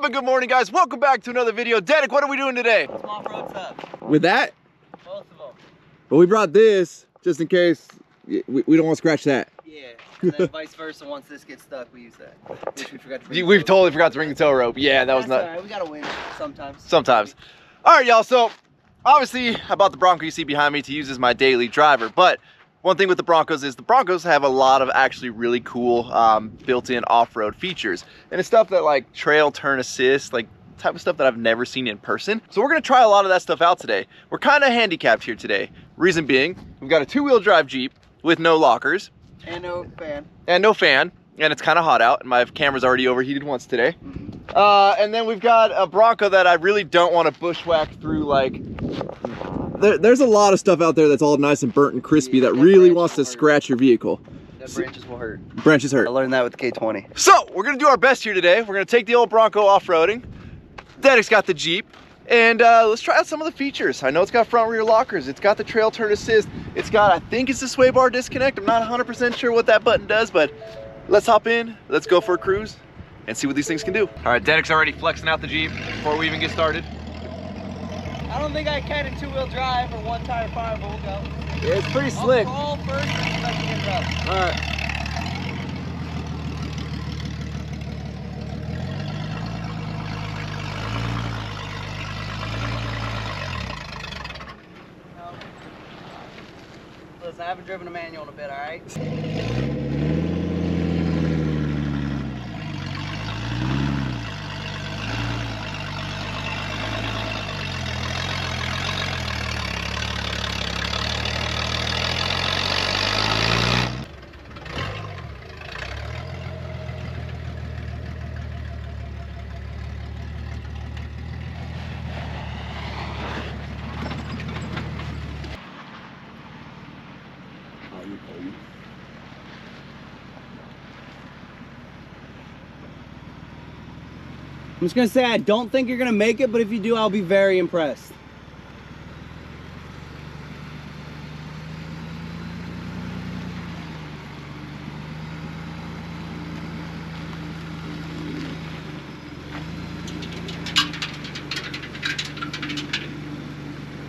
and good morning, guys. Welcome back to another video. Derek, what are we doing today? Some off-road stuff. With that? Both of them. Well, we brought this just in case we don't want to scratch that. Yeah, and then vice versa. Once this gets stuck, we use that. Which we forgot to bring. We've totally forgot to bring the tow rope. Yeah, that was not. All right. We gotta win sometimes. Sometimes. All right, y'all. So obviously, I bought the Bronco you see behind me to use as my daily driver. But one thing with the Broncos is the Broncos have a lot of actually really cool built-in off-road features, and it's stuff that like trail turn assist, like type of stuff that I've never seen in person. So we're gonna try a lot of that stuff out today. We're kind of handicapped here today. Reason being, we've got a two-wheel drive Jeep with no lockers. And no fan. And no fan, and it's kind of hot out, and my camera's already overheated once today. And then we've got a Bronco that I really don't want to bushwhack through. Like, there's a lot of stuff out there that's all nice and burnt and crispy that really wants to scratch your vehicle. That branches will hurt. Branches hurt. I learned that with the K20. So we're gonna do our best here today. We're gonna take the old Bronco off-roading. Derek's got the Jeep, and let's try out some of the features. I know it's got front rear lockers. It's got the trail turn assist. It's got, I think it's the sway bar disconnect. I'm not 100% sure what that button does, but let's hop in. Let's go for a cruise and see what these things can do. All right, Derek's already flexing out the Jeep before we even get started. I don't think I can in two-wheel drive or one tire fire, but we'll go. Yeah, it's pretty slick. I'll roll first and see if I can get it up. All right. Listen, I haven't driven a manual in a bit, all right? I'm just gonna say I don't think you're gonna make it, but if you do, I'll be very impressed.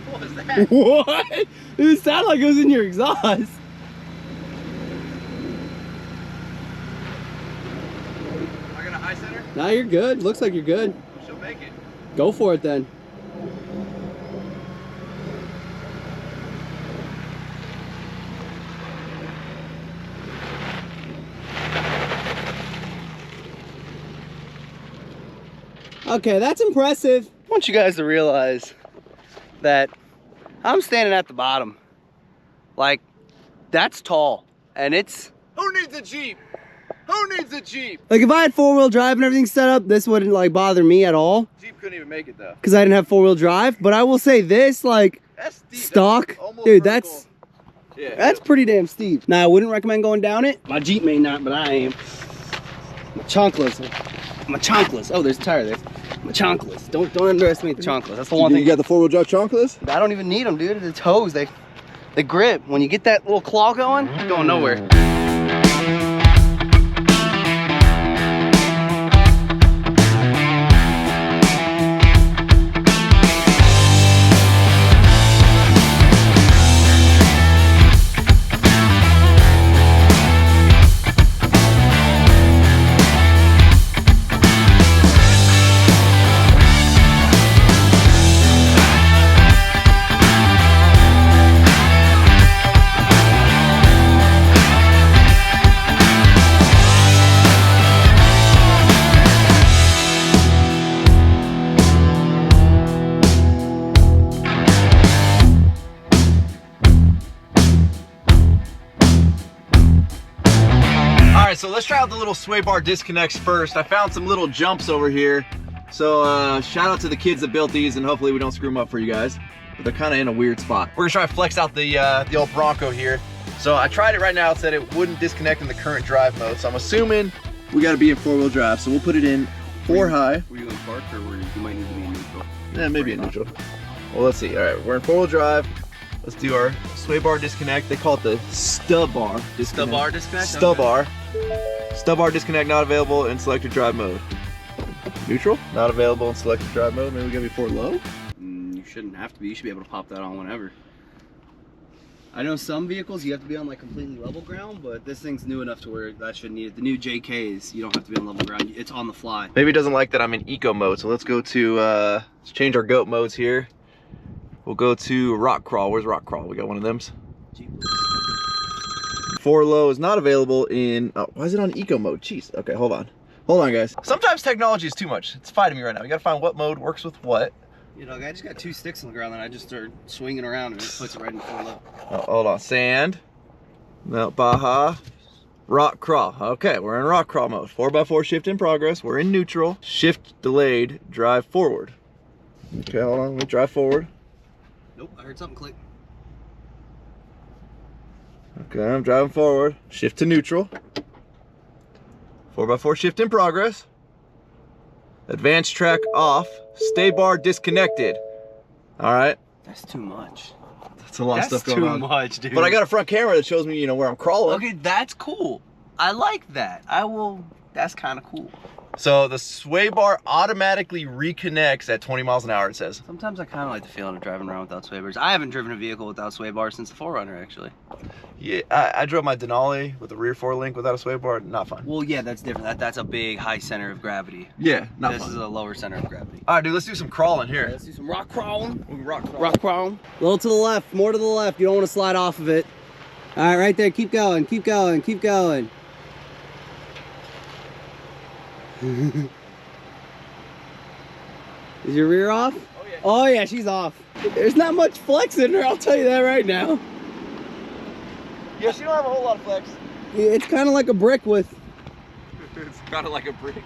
What was that? What? It sounded like it was in your exhaust. Now you're good. Looks like you're good. She'll make it. Go for it then. Okay, that's impressive. I want you guys to realize that I'm standing at the bottom. Like, that's tall. And it's... Who needs a Jeep? Who needs a Jeep? Like, if I had four-wheel drive and everything set up, this wouldn't like bother me at all. Jeep couldn't even make it though. Because I didn't have four-wheel drive. But I will say this, like, that's steep. stock, That's dude, vertical. that's pretty damn steep. Now, I wouldn't recommend going down it. My Jeep may not, but I am. My chonkless. My chonkless. Oh, there's a tire there. My chonkless. Don't underestimate the chonkless. That's the one thing. You got the four-wheel drive chonkless? I don't even need them, dude. The toes, they grip. When you get that little claw going, it's going nowhere. So let's try out the little sway bar disconnects first. I found some little jumps over here. So shout out to the kids that built these, and hopefully we don't screw them up for you guys. But they're kind of in a weird spot. We're gonna try to flex out the old Bronco here. So I tried it right now. It said it wouldn't disconnect in the current drive mode. So I'm assuming we gotta be in four-wheel drive. So we'll put it in 4 high. Were you in park or were you might need to be in neutral? Yeah, maybe in neutral. Well, let's see. All right, we're in four-wheel drive. Let's do our sway bar disconnect. They call it the stub bar disconnect. Stub bar disconnect? Stub bar. Stub bar disconnect not available in selected drive mode. Neutral? Not available in selective drive mode. Maybe we gotta be 4 low? You shouldn't have to be. You should be able to pop that on whenever. I know some vehicles you have to be on like completely level ground, but this thing's new enough to where that shouldn't need it. The new JKs, you don't have to be on level ground. It's on the fly. Maybe it doesn't like that I'm in eco mode, so let's go to, let's change our goat modes here. We'll go to rock crawl. Where's rock crawl? We got one of them. 4 low is not available in, oh, why is it on eco mode? Jeez, okay, hold on. Hold on, guys. Sometimes technology is too much. It's fighting me right now. We gotta find what mode works with what. You know, I just got 2 sticks on the ground and I just started swinging around and it puts it right in 4 low. Oh, hold on, sand. No, Baja. Rock crawl. Okay, we're in rock crawl mode. 4x4 shift in progress. We're in neutral. Shift delayed, drive forward. Okay, hold on, let me drive forward. Nope, I heard something click. Okay, I'm driving forward. Shift to neutral. 4x4 shift in progress. Advanced track off. Stay bar disconnected. All right. That's too much. That's a lot of stuff going on. That's too much, dude. But I got a front camera that shows me, you know, where I'm crawling. Okay, that's cool. I like that. That's kind of cool. So the sway bar automatically reconnects at 20 miles an hour, it says. Sometimes I kind of like the feeling of driving around without sway bars. I haven't driven a vehicle without sway bars since the 4Runner, actually. Yeah, I drove my Denali with a rear 4-link without a sway bar. Not fun. Well, yeah, that's different. That's a big high center of gravity. Yeah, not This fun. is a lower center of gravity. All right, dude, let's do some crawling here. Let's do some rock crawling. Rock crawl. Rock crawling. A little to the left, more to the left. You don't want to slide off of it. All right, right there. Keep going, keep going, keep going. Is your rear off? Oh, yeah. Oh, yeah, she's off. There's not much flex in her, I'll tell you that right now. Yeah, she don't have a whole lot of flex. It's kind of like a brick with... It's kind of like a brick.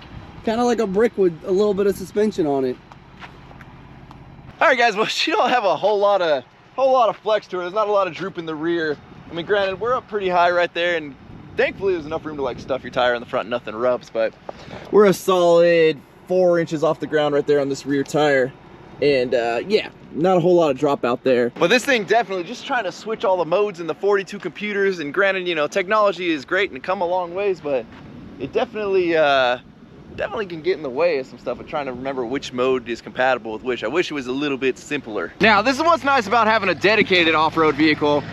Kind of like a brick with a little bit of suspension on it. All right, guys, well, she don't have a whole lot of flex to her. There's not a lot of droop in the rear. I mean, granted, we're up pretty high right there, and thankfully there's enough room to like stuff your tire in the front, nothing rubs, but we're a solid 4 inches off the ground right there on this rear tire. And yeah, not a whole lot of drop out there. But this thing definitely just trying to switch all the modes in the 42 computers. And granted, you know, technology is great and come a long ways, but it definitely can get in the way of some stuff of trying to remember which mode is compatible with which. I wish it was a little bit simpler. Now, this is what's nice about having a dedicated off-road vehicle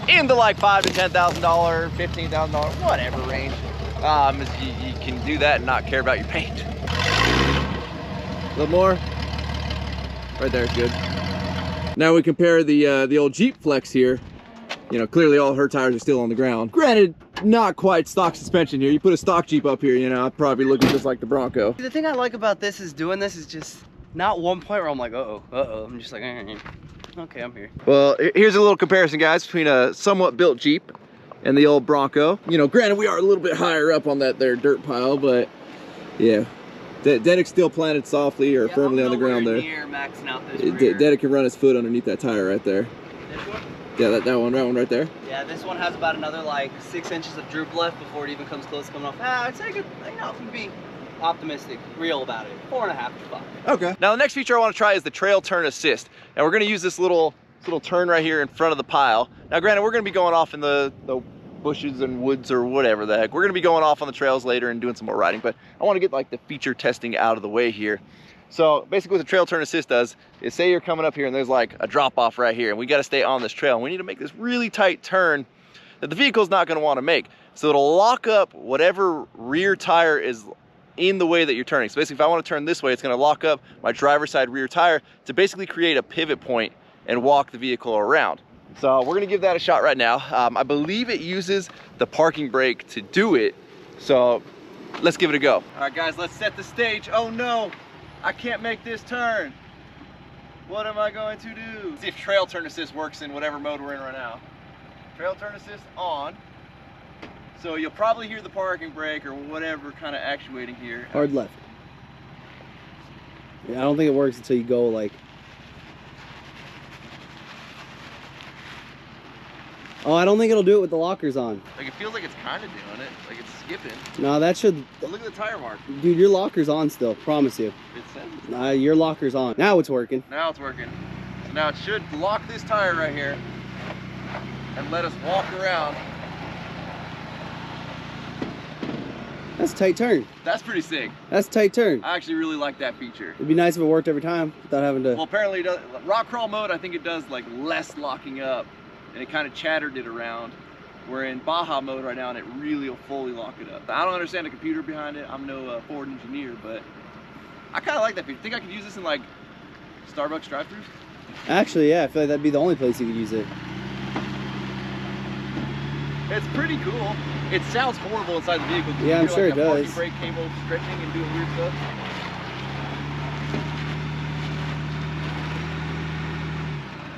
in the like $5,000 to $10,000, $15,000, whatever range. Is you can do that and not care about your paint. A little more. Right there is good. Now we compare the old Jeep Flex here. You know, clearly all her tires are still on the ground. Granted, not quite stock suspension here. You put a stock Jeep up here, you know, I'd probably be looking just like the Bronco. The thing I like about this is doing this is just not one point where I'm like, uh-oh. I'm just like, okay, I'm here. Well, here's a little comparison, guys, between a somewhat built Jeep and the old Bronco. You know, granted, we are a little bit higher up on that there dirt pile, but yeah. Dedick's still planted softly or firmly on the ground there. Maxing out this rear. Dedick can run his foot underneath that tire right there. This one? Yeah, that one right there. Yeah, this one has about another like 6 inches of droop left before it even comes close to coming off. I'd say, you know, be optimistic, real about it. 4.5 to 5. Okay. Now the next feature I want to try is the trail turn assist. And we're going to use this little turn right here in front of the pile. Now granted, we're going to be going off in the bushes and woods or whatever the heck. We're gonna be going off on the trails later and doing some more riding, but I want to get like the feature testing out of the way here. So basically what the trail turn assist does is, say you're coming up here and there's like a drop off right here and we got to stay on this trail and we need to make this really tight turn that the vehicle's not going to want to make. So it'll lock up whatever rear tire is in the way that you're turning. So basically if I want to turn this way, it's going to lock up my driver's side rear tire to basically create a pivot point and walk the vehicle around. So we're gonna give that a shot right now. I believe it uses the parking brake to do it. So let's give it a go. All right guys, let's set the stage. Oh no, I can't make this turn. What am I going to do? Let's see if trail turn assist works in whatever mode we're in right now. Trail turn assist on. So you'll probably hear the parking brake or whatever kind of actuating here. Hard left. Yeah, I don't think it works until you go like... Oh, I don't think it'll do it with the lockers on. Like it feels like it's kind of doing it, like it's skipping. No, that should... But look at the tire mark. Dude, your locker's on still, promise you. It says it's Your locker's on. Now it's working. Now it's working. So now it should lock this tire right here and let us walk around. That's a tight turn. That's pretty sick. That's a tight turn. I actually really like that feature. It'd be nice if it worked every time without having to. Well, apparently it does. Rock crawl mode, I think it does like less locking up, and it kind of chattered it around. We're in Baja mode right now, and it really will fully lock it up. I don't understand the computer behind it. I'm no Ford engineer, but I kind of like that feature. Think I could use this in like Starbucks drive-thrus? Actually, yeah, I feel like that'd be the only place you could use it. It's pretty cool. It sounds horrible inside the vehicle. Yeah, I'm sure it does. Parking brake cable stretching and doing weird stuff.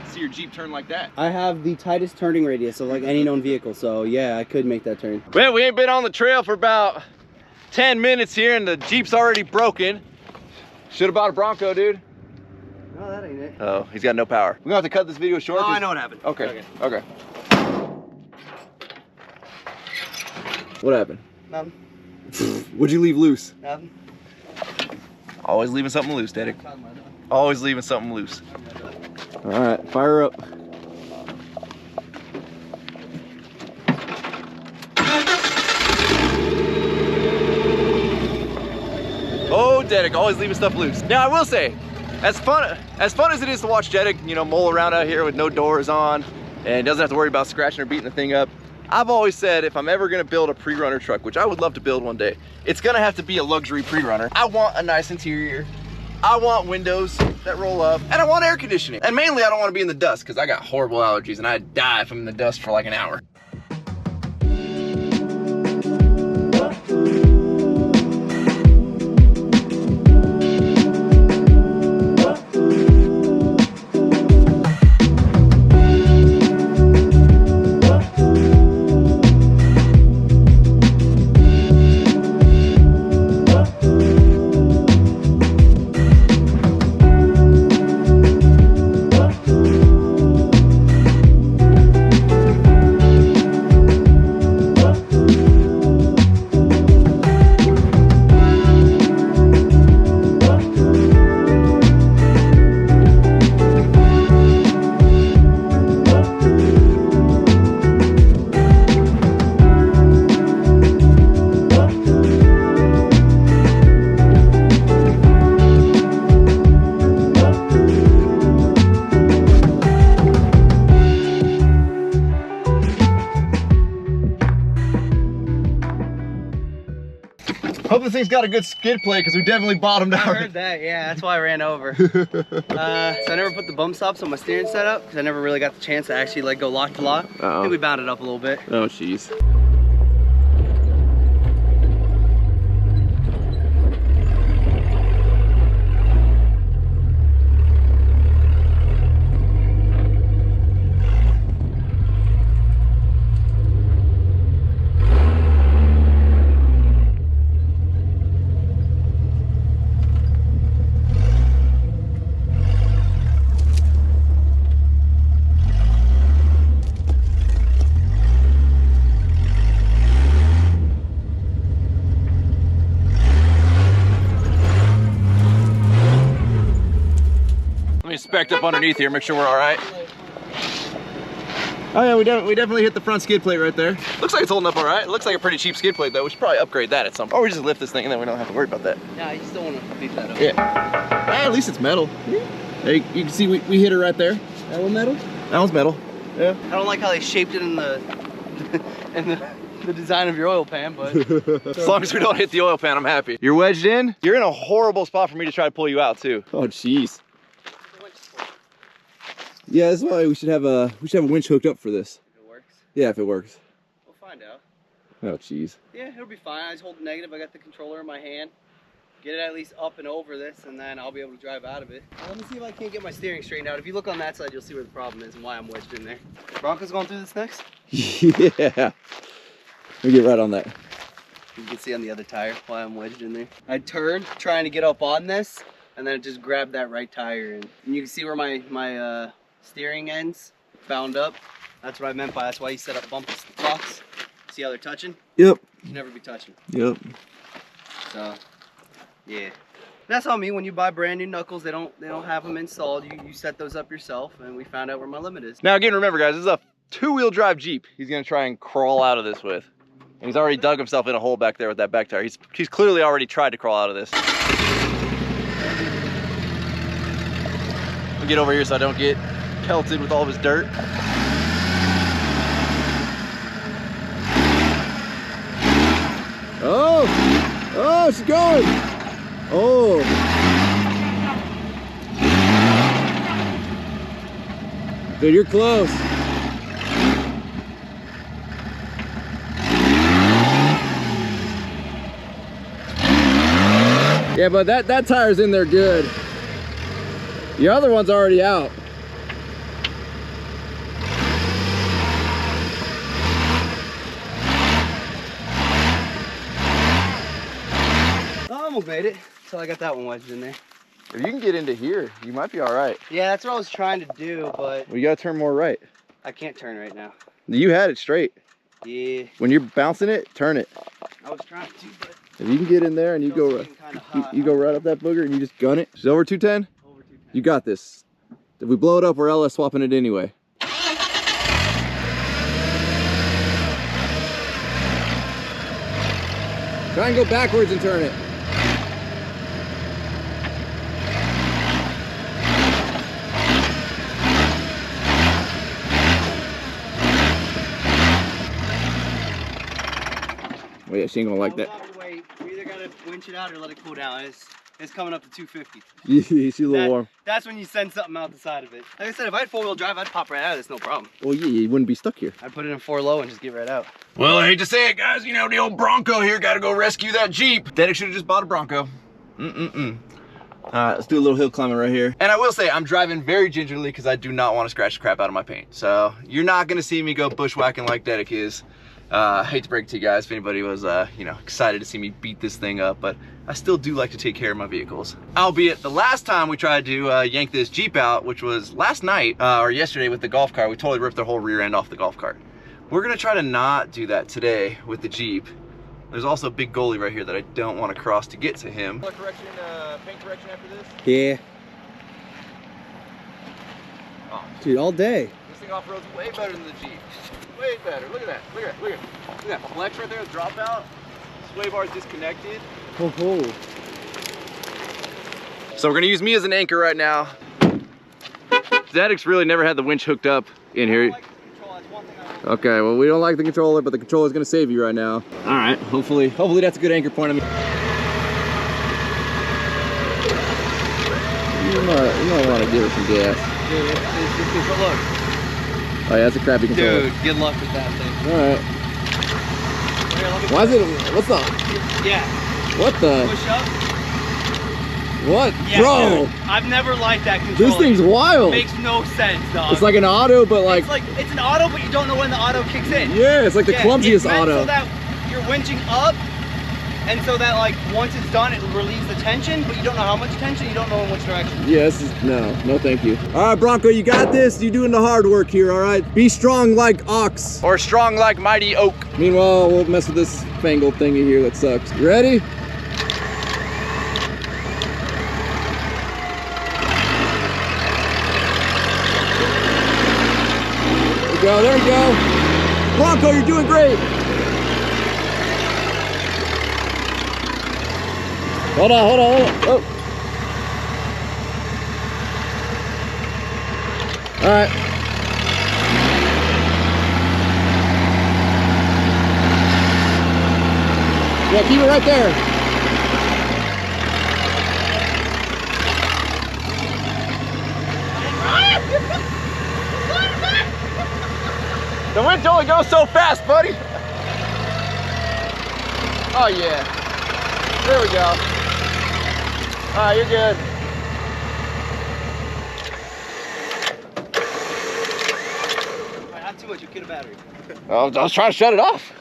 See your Jeep turn like that. I have the tightest turning radius of like any known vehicle, so yeah, I could make that turn. Well, we ain't been on the trail for about 10 minutes here, and the Jeep's already broken. Should have bought a Bronco, dude. No, that ain't it. Oh, he's got no power. We're gonna have to cut this video short. Oh, I know what happened. Okay. Okay. What happened? Nothing. What'd you leave loose? Nothing. Always leaving something loose, Daddy. Always leaving something loose. All right, fire up. Oh, Dedic, always leaving stuff loose. Now, I will say, as fun as it is to watch Dedic, you know, mull around out here with no doors on and doesn't have to worry about scratching or beating the thing up, I've always said if I'm ever gonna build a pre-runner truck, which I would love to build one day, it's gonna have to be a luxury pre-runner. I want a nice interior. I want windows that roll up, and I want air conditioning. And mainly I don't want to be in the dust because I got horrible allergies and I'd die if I'm in the dust for like an hour. Hope this thing's got a good skid plate because we definitely bottomed out. I heard that, yeah, that's why I ran over. So I never put the bump stops on my steering setup because I never really got the chance to actually like go lock to lock. I think we bound it up a little bit. Oh, jeez. Inspect up underneath here, make sure we're all right. Oh yeah, we definitely hit the front skid plate right there. Looks like it's holding up all right. It looks like a pretty cheap skid plate though. We should probably upgrade that at some point. Or we just lift this thing and then we don't have to worry about that. No, you still want to beat that up. Yeah. At least it's metal. There, you can see we hit it right there. That one metal? That one's metal. Yeah. I don't like how they shaped it in the the design of your oil pan, but as long as we don't hit the oil pan, I'm happy. You're wedged in. You're in a horrible spot for me to try to pull you out too. Oh jeez. Yeah, that's why we should have a winch hooked up for this. If it works. Yeah, if it works. We'll find out. Oh jeez. Yeah, it'll be fine. I just hold the negative. I got the controller in my hand. Get it at least up and over this, and then I'll be able to drive out of it. Let me see if I can't get my steering straightened out. If you look on that side, you'll see where the problem is and why I'm wedged in there. Bronco's going through this next? Yeah. Let me get right on that. You can see on the other tire why I'm wedged in there. I turned trying to get up on this, and then it just grabbed that right tire. And you can see where my steering ends bound up. That's what I meant by that's why you set up bump blocks. See how they're touching? Yep. Should never be touching. Yep. So, yeah. That's how when you buy brand new knuckles, they don't have them installed. You set those up yourself, and we found out where my limit is. Now again, remember guys, this is a two-wheel drive Jeep he's gonna try and crawl out of this with. And he's already dug himself in a hole back there with that back tire. He's clearly already tried to crawl out of this. I'll get over here so I don't get pelted with all of his dirt. Oh! Oh, she's going! Oh! Dude, you're close. Yeah, but that tire's in there good. Your other one's already out. I almost made it until I got that one wedged in there. If you can get into here, you might be all right. Yeah, that's what I was trying to do, but Well, you gotta turn more right. I can't turn right now. You had it straight. Yeah, When you're bouncing it, turn it. I was trying to, but If you can get in there and you it's go also right, getting kinda hot. you go right up that booger and you just gun it. Is it over 210? Over 210. You got this. If we blow it up, we're LS swapping it anyway. Try and go backwards and turn it. Well, yeah, she ain't gonna like that. We'll have to wait. We either gotta winch it out or let it cool down. It's coming up to 250. She's a little warm. That's when you send something out the side of it. Like I said, if I had 4-wheel drive, I'd pop right out of this, no problem. Well, yeah, you wouldn't be stuck here. I'd put it in 4 low and just get right out. Well, I hate to say it, guys. You know, the old Bronco here. Gotta go rescue that Jeep. Dedek should have just bought a Bronco. Alright, let's do a little hill climbing right here. And I will say, I'm driving very gingerly because I do not want to scratch the crap out of my paint. So, you're not going to see me go bushwhacking like Dedek is. I hate to break it to you guys if anybody was, you know, excited to see me beat this thing up, but I still do like to take care of my vehicles. Albeit, the last time we tried to yank this Jeep out, which was last night, or yesterday with the golf cart, we totally ripped the whole rear end off the golf cart. We're going to try to not do that today with the Jeep. There's also a big goalie right here that I don't want to cross to get to him. Paint correction after this? Yeah. Oh, Dude, all day. this thing off-roads way better than the Jeep. Way better. Look at that. Look at that. Look at that. Look at that flex right there, the drop out. Sway bar is disconnected. Ho ho. So we're gonna use me as an anchor right now. Dedek's really never had the winch hooked up in here. Okay, well, we don't like the controller, but the controller is gonna save you right now. All right, hopefully that's a good anchor point. You might want to give it some gas. Dude, it's look. Oh yeah, that's a crappy controller. Dude, good luck with that thing. All right. Here, let me Why is it? What's the? Yeah. What the? Push up. What, Yeah, bro? dude, I've never liked that controller. This thing's wild. It makes no sense, dog. It's like an auto, but like it's an auto, but you don't know when the auto kicks in. yeah, it's like the clumsiest it's meant auto. so that you're winching up, and so that like once it's done, it relieves the tension, but you don't know how much tension. You don't know in which direction. Yeah, this is no thank you. All right, Bronco, you got this. You're doing the hard work here, all right? Be strong like ox. Or strong like mighty oak. Meanwhile, we'll mess with this fangled thingy here that sucks. You ready? There you go. Bronco, you're doing great. Hold on. Oh. All right. Yeah, keep it right there. The winch only goes so fast, buddy. Oh yeah. There we go. All right, you're good. Not too much. You get a battery. I was trying to shut it off.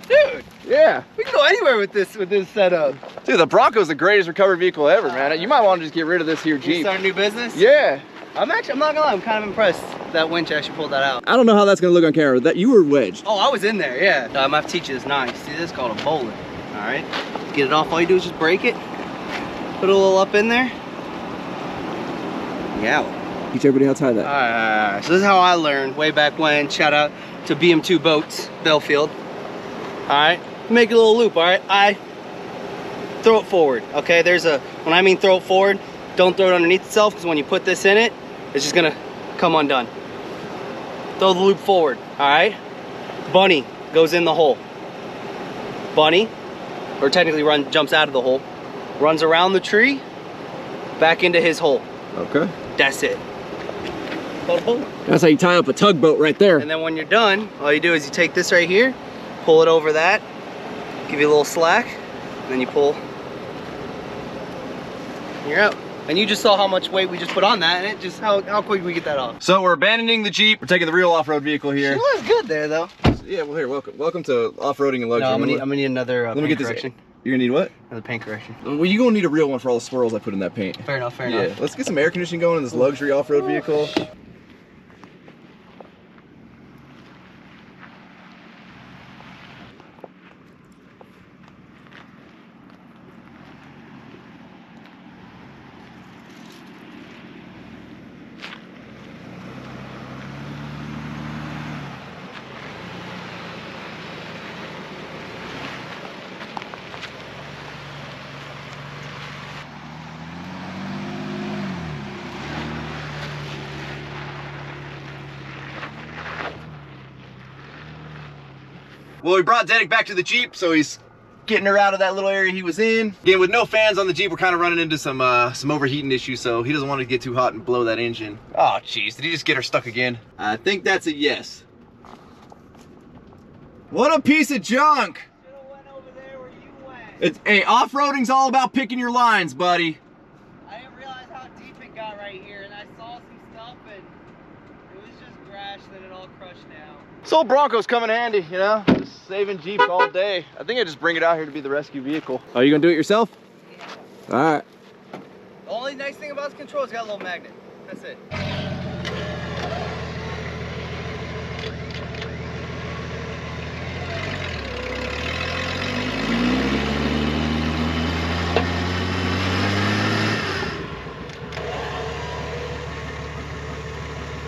Dude, Yeah. we can go anywhere with this setup. Dude, the Bronco's the greatest recovery vehicle ever, man. You might want to just get rid of this here You Jeep. start a new business? Yeah. I'm not gonna lie, I'm kind of impressed that winch actually pulled that out. I don't know how that's gonna look on camera. That you were wedged. Oh, I was in there, yeah. I'm gonna have to teach you this now. You see this? It's called a bowler. All right. To get it off, all you do is just break it, put a little up in there. Yeah. Teach everybody how to tie that. All right. So this is how I learned way back when. Shout out to BM2 Boats, Belfield. All right, make a little loop. All right, I throw it forward. Okay, when I mean throw it forward, don't throw it underneath itself, because when you put this in it, it's just gonna come undone. Throw the loop forward. All right, bunny goes in the hole. Bunny, or technically jumps out of the hole, runs around the tree, back into his hole. Okay. That's it. Boom. That's how you tie up a tugboat right there. And then when you're done, all you do is you take this right here, pull it over that, give you a little slack, and then you pull, and you're out. And you just saw how much weight we just put on that, and it just, how quick we get that off. So we're abandoning the Jeep. We're taking the real off-road vehicle here. She was good there, though. Yeah, well, here, welcome to off-roading and luxury. No, I'm gonna need another Let me get correction. this. You're gonna need what? Another paint correction. Well, you're gonna need a real one for all the swirls I put in that paint. Fair enough, fair Yeah, enough. let's get some air conditioning going in this luxury off-road vehicle. Well, we brought Dedick back to the Jeep, so he's getting her out of that little area he was in. Again, with no fans on the Jeep, we're kind of running into some overheating issues, so he doesn't want to get too hot and blow that engine. Oh, jeez, did he just get her stuck again? I think that's a yes. What a piece of junk! Should've went over there where you went. Hey, off-roading's all about picking your lines, buddy. I didn't realize how deep it got right here, and I saw some stuff, and it was just grass that it all crushed now. This old Bronco's come in handy, you know? Just saving Jeeps all day. I think I just bring it out here to be the rescue vehicle. Oh, you gonna do it yourself? Yeah. All right. The only nice thing about this control is it's got a little magnet. That's it.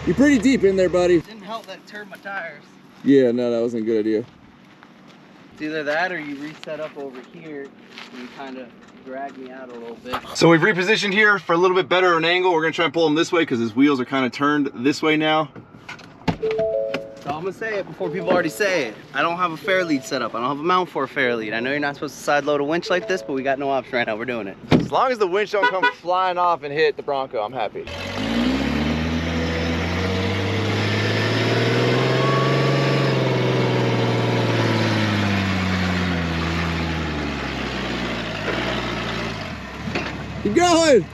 You're pretty deep in there, buddy. It didn't help that it turned my tires. Yeah, no, that wasn't a good idea. It's either that or you reset up over here and you kind of drag me out a little bit. So we've repositioned here for a little bit better an angle. We're gonna try and pull him this way because his wheels are kind of turned this way now. So I'm gonna say it before people already say it. I don't have a fair lead set up. I don't have a mount for a fair lead. I know you're not supposed to side load a winch like this, but we got no option right now. We're doing it. As long as the winch don't come flying off and hit the Bronco, I'm happy. Keep going!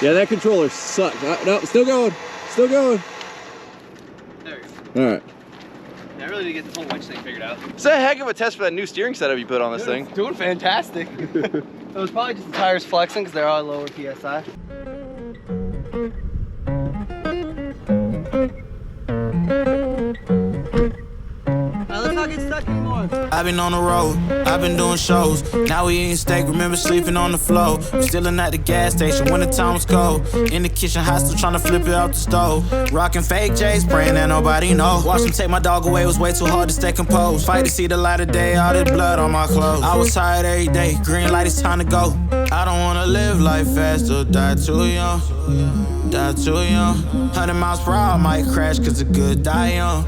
Yeah, that controller sucks. No, still going. Still going. There you go. All right. Yeah, I really need to get this whole winch thing figured out. It's a heck of a test for that new steering setup you put on this thing. It's doing fantastic. It was probably just the tires flexing because they're all lower PSI. Let's not get stuck anymore. I've been on the road, I've been doing shows. Now we eating steak, remember sleeping on the floor. We stillin' at the gas station when the time was cold. In the kitchen, hot still trying to flip it out the stove. Rockin' fake J's, praying that nobody know. Watch them take my dog away, it was way too hard to stay composed. Fight to see the light of day, all this blood on my clothes. I was tired every day, green light, it's time to go. I don't wanna live life fast or die too young. Die too young. 100 miles per hour, I might crash cause the good die young.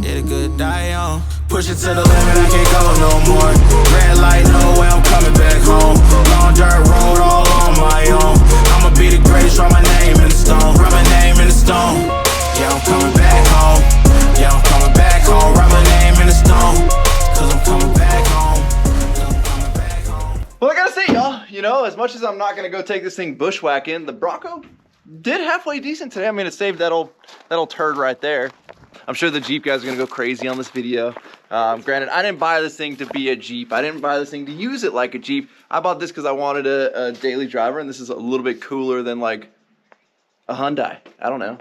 Yeah, the good die young. Push it to the limit, I can't go no more. Red light, no way, I'm coming back home. Long dirt road, all on my own. I'ma be the greatest, write my name in the stone. Write my name in the stone. Yeah, I'm coming back home. Yeah, I'm coming back home. Write my name in the stone. Cause I'm coming back home. Well, I gotta say, y'all, you know, as much as I'm not gonna go take this thing bushwhacking, the Bronco did halfway decent today. I mean, it saved that old turd right there. I'm sure the Jeep guys are gonna go crazy on this video. Granted, I didn't buy this thing to be a Jeep. I didn't buy this thing to use it like a Jeep. I bought this because I wanted a daily driver, and this is a little bit cooler than like a Hyundai. I don't know.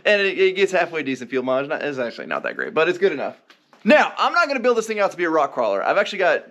And it gets halfway decent fuel mileage. It's actually not that great, but it's good enough. Now, I'm not going to build this thing out to be a rock crawler. I've actually got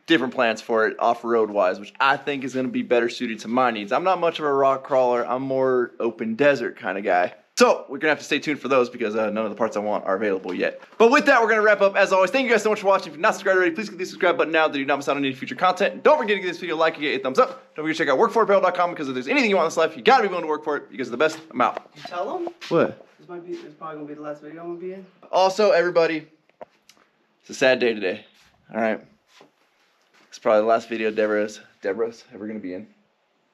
different plans for it off-road wise, which I think is going to be better suited to my needs. I'm not much of a rock crawler. I'm more open desert kind of guy. So we're gonna have to stay tuned for those because none of the parts I want are available yet. But with that, we're gonna wrap up. As always, thank you guys so much for watching. If you're not subscribed already, please click the subscribe button now so you do not miss out on any future content. And don't forget to give this video a like and get a thumbs up. Don't forget to check out workforapparel.com because if there's anything you want in this life, you gotta be willing to work for it because they're the best. I'm out. You tell them? What? This probably gonna be the last video I'm gonna be in. Also, everybody, it's a sad day today. All right. It's probably the last video Deborah's ever gonna be in.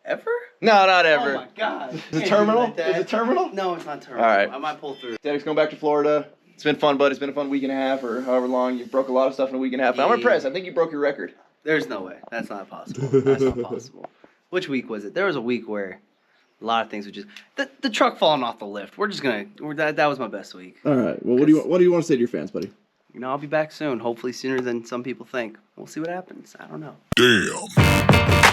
Ever? No, not ever. Oh my god. Is it terminal? Like Is it terminal? No, it's not terminal. All right. I might pull through. Derek's going back to Florida. It's been fun, bud. It's been a fun week and a half or however long. You broke a lot of stuff in a week and a half. I'm impressed. I think you broke your record. There's no way. That's not possible. That's not possible. Which week was it? There was a week where a lot of things were just the truck falling off the lift. We're just gonna. That was my best week. All right. Well, what do you want to say to your fans, buddy? You know, I'll be back soon. Hopefully sooner than some people think. We'll see what happens. I don't know. Damn.